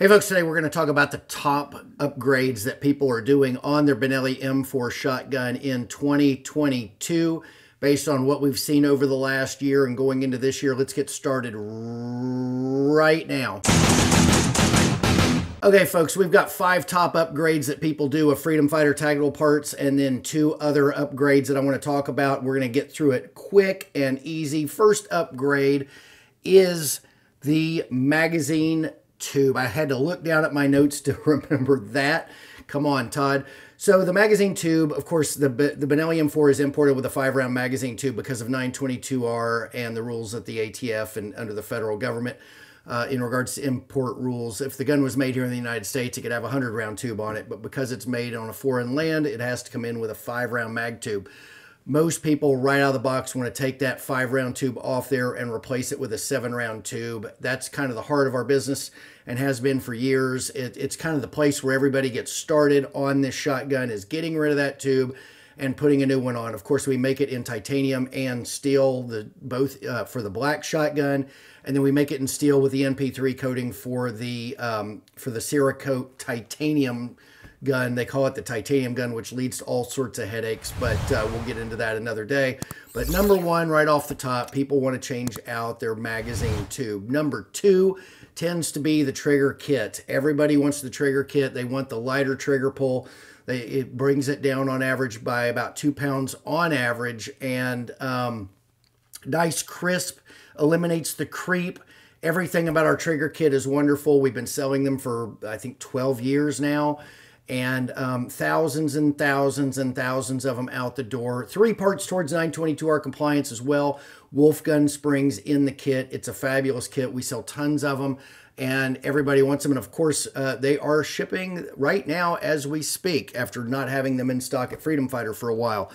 Hey folks, today we're going to talk about the top upgrades that people are doing on their Benelli M4 shotgun in 2022 based on what we've seen over the last year and going into this year. Let's get started right now. Okay folks, we've got 5 top upgrades that people do of Freedom Fighter tactical parts and then 2 other upgrades that I want to talk about. We're going to get through it quick and easy. First upgrade is the magazine tube. I had to look down at my notes to remember that. Come on, Todd. So the magazine tube, of course, the Benelli M4 is imported with a 5-round magazine tube because of 922R and the rules at the ATF and under the federal government in regards to import rules. If the gun was made here in the United States, it could have a 100-round tube on it, but because it's made on a foreign land, it has to come in with a 5-round mag tube. Most people right out of the box want to take that 5-round tube off there and replace it with a 7-round tube. That's kind of the heart of our business and has been for years. It's kind of the place where everybody gets started on this shotgun, is getting rid of that tube and putting a new one on. Of course, we make it in titanium and steel, both for the black shotgun, and then we make it in steel with the NP3 coating for the Cerakote titanium gun. They call it the titanium gun, which leads to all sorts of headaches, but we'll get into that another day. But number 1, right off the top, people want to change out their magazine tube. Number 2 tends to be the trigger kit. Everybody wants the trigger kit. They want the lighter trigger pull. It brings it down on average by about 2 pounds on average, and nice crisp, eliminates the creep. Everything about our trigger kit is wonderful. We've been selling them for, I think, 12 years now. And thousands and thousands and thousands of them out the door. 3 parts towards 922R compliance as well. Wolff Gun Springs in the kit. It's a fabulous kit. We sell tons of them, and everybody wants them. And of course, they are shipping right now as we speak after not having them in stock at Freedom Fighter for a while.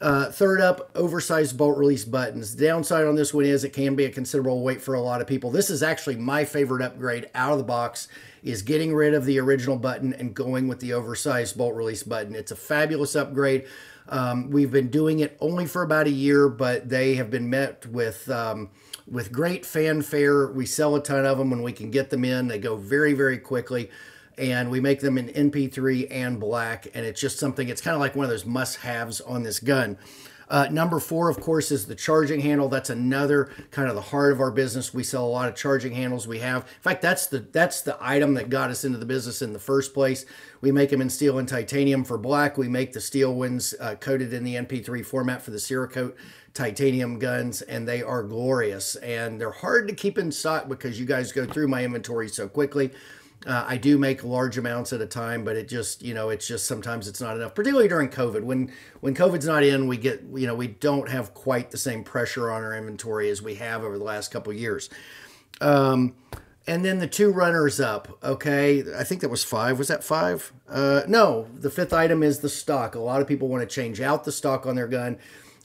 Third up, oversized bolt release buttons. The downside on this one is it can be a considerable weight for a lot of people. This is actually my favorite upgrade out of the box, is getting rid of the original button and going with the oversized bolt release button. It's a fabulous upgrade. We've been doing it only for about a year, but they have been met with great fanfare. We sell a ton of them when we can get them in. They go very, very quickly. And we make them in NP3 and black, and it's just something, it's kind of like one of those must-haves on this gun. Number 4, of course, is the charging handle. That's another kind of the heart of our business. We sell a lot of charging handles. We have, in fact, that's the item that got us into the business in the first place. We make them in steel and titanium for black. We make the steel ones coated in the NP3 format for the Cerakote titanium guns, and they are glorious. And they're hard to keep in stock because you guys go through my inventory so quickly. I do make large amounts at a time, but it just, it's just sometimes it's not enough, particularly during COVID. When COVID's not in, we get, we don't have quite the same pressure on our inventory as we have over the last couple of years. And then the 2 runners up, okay? I think that was 5. Was that 5? No, the 5th item is the stock. A lot of people want to change out the stock on their gun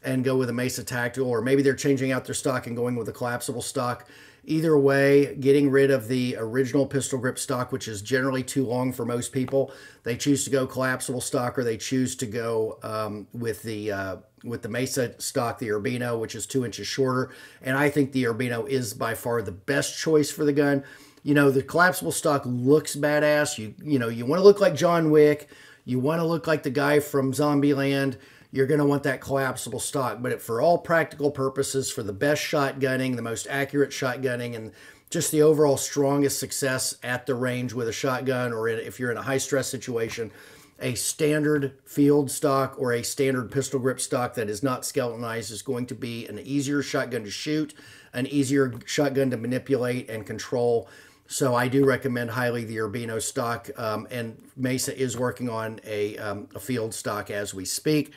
and go with a Mesa Tactical, or maybe they're changing out their stock and going with a collapsible stock. Either way, getting rid of the original pistol grip stock, which is generally too long for most people. They choose to go collapsible stock, or they choose to go with the Mesa stock, the Urbino, which is 2 inches shorter. And I think the Urbino is by far the best choice for the gun. The collapsible stock looks badass. You want to look like John Wick. You want to look like the guy from Zombieland. You're going to want that collapsible stock. But for all practical purposes, for the best shotgunning, the most accurate shotgunning, and just the overall strongest success at the range with a shotgun, or if you're in a high-stress situation, a standard field stock or a standard pistol grip stock that is not skeletonized is going to be an easier shotgun to shoot, an easier shotgun to manipulate and control. So I do recommend highly the Urbino stock, and Mesa is working on a field stock as we speak.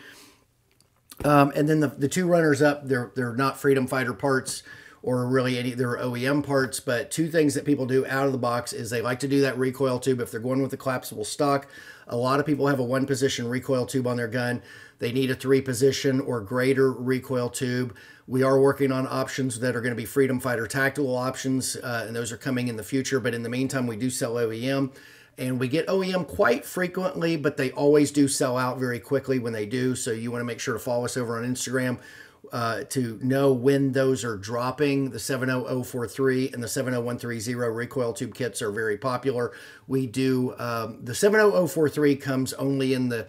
And then the 2 runners up, they're not Freedom Fighter parts or really they're OEM parts, but 2 things that people do out of the box is they like to do that recoil tube if they're going with the collapsible stock. A lot of people have a 1-position recoil tube on their gun. They need a 3-position or greater recoil tube. We are working on options that are going to be Freedom Fighter tactical options, and those are coming in the future. But in the meantime, we do sell OEM. And we get OEM quite frequently, but they always do sell out very quickly when they do. So you want to make sure to follow us over on Instagram to know when those are dropping. The 70043 and the 70130 recoil tube kits are very popular. We do, the 70043 comes only in the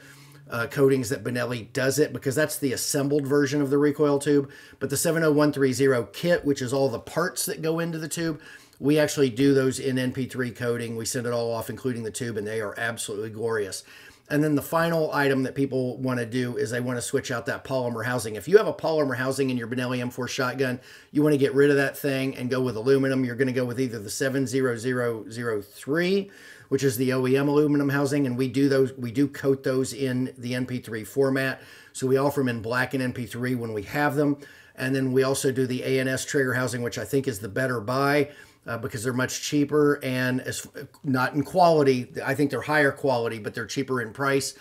coatings that Benelli does it, because that's the assembled version of the recoil tube. But the 70130 kit, which is all the parts that go into the tube, we actually do those in NP3 coating. We send it all off, including the tube, and they are absolutely glorious. And then the final item that people want to do is they want to switch out that polymer housing. If you have a polymer housing in your Benelli M4 shotgun, you want to get rid of that thing and go with aluminum. You're going to go with either the 70003, which is the OEM aluminum housing, and we do coat those in the NP3 format. So we offer them in black and NP3 when we have them. And then we also do the ANS trigger housing, which I think is the better buy, because they're much cheaper and not in quality. I think they're higher quality, but they're cheaper in price.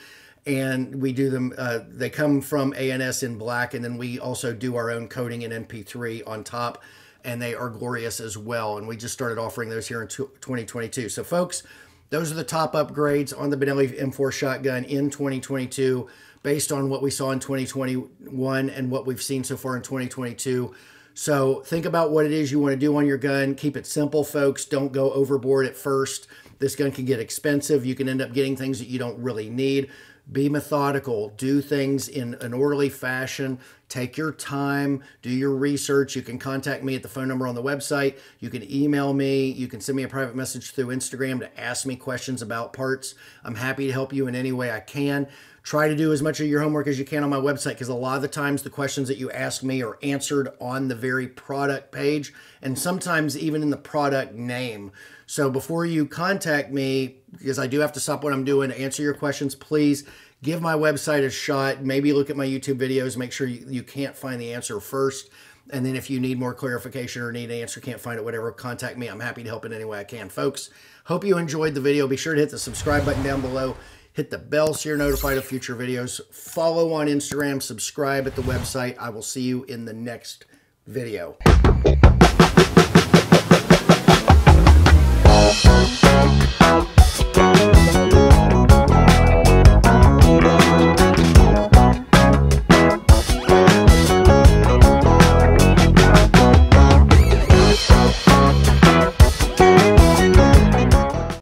And we do them, they come from ANS in black, and then we also do our own coating in NP3 on top, and they are glorious as well. And we just started offering those here in 2022. So folks, those are the top upgrades on the Benelli M4 shotgun in 2022, based on what we saw in 2021 and what we've seen so far in 2022. So think about what it is you want to do on your gun. Keep it simple, folks. Don't go overboard at first. This gun can get expensive. You can end up getting things that you don't really need. Be methodical. Do things in an orderly fashion. Take your time. Do your research. You can contact me at the phone number on the website. You can email me. You can send me a private message through Instagram to ask me questions about parts. I'm happy to help you in any way I can. Try to do as much of your homework as you can on my website, because a lot of the times the questions that you ask me are answered on the very product page, and sometimes even in the product name. So before you contact me, because I do have to stop what I'm doing to answer your questions, please give my website a shot. Maybe look at my YouTube videos. Make sure you can't find the answer first. And then if you need more clarification or need an answer, can't find it, whatever, contact me. I'm happy to help in any way I can. Folks, hope you enjoyed the video. Be sure to hit the subscribe button down below. Hit the bell so you're notified of future videos. Follow on Instagram. Subscribe at the website. I will see you in the next video.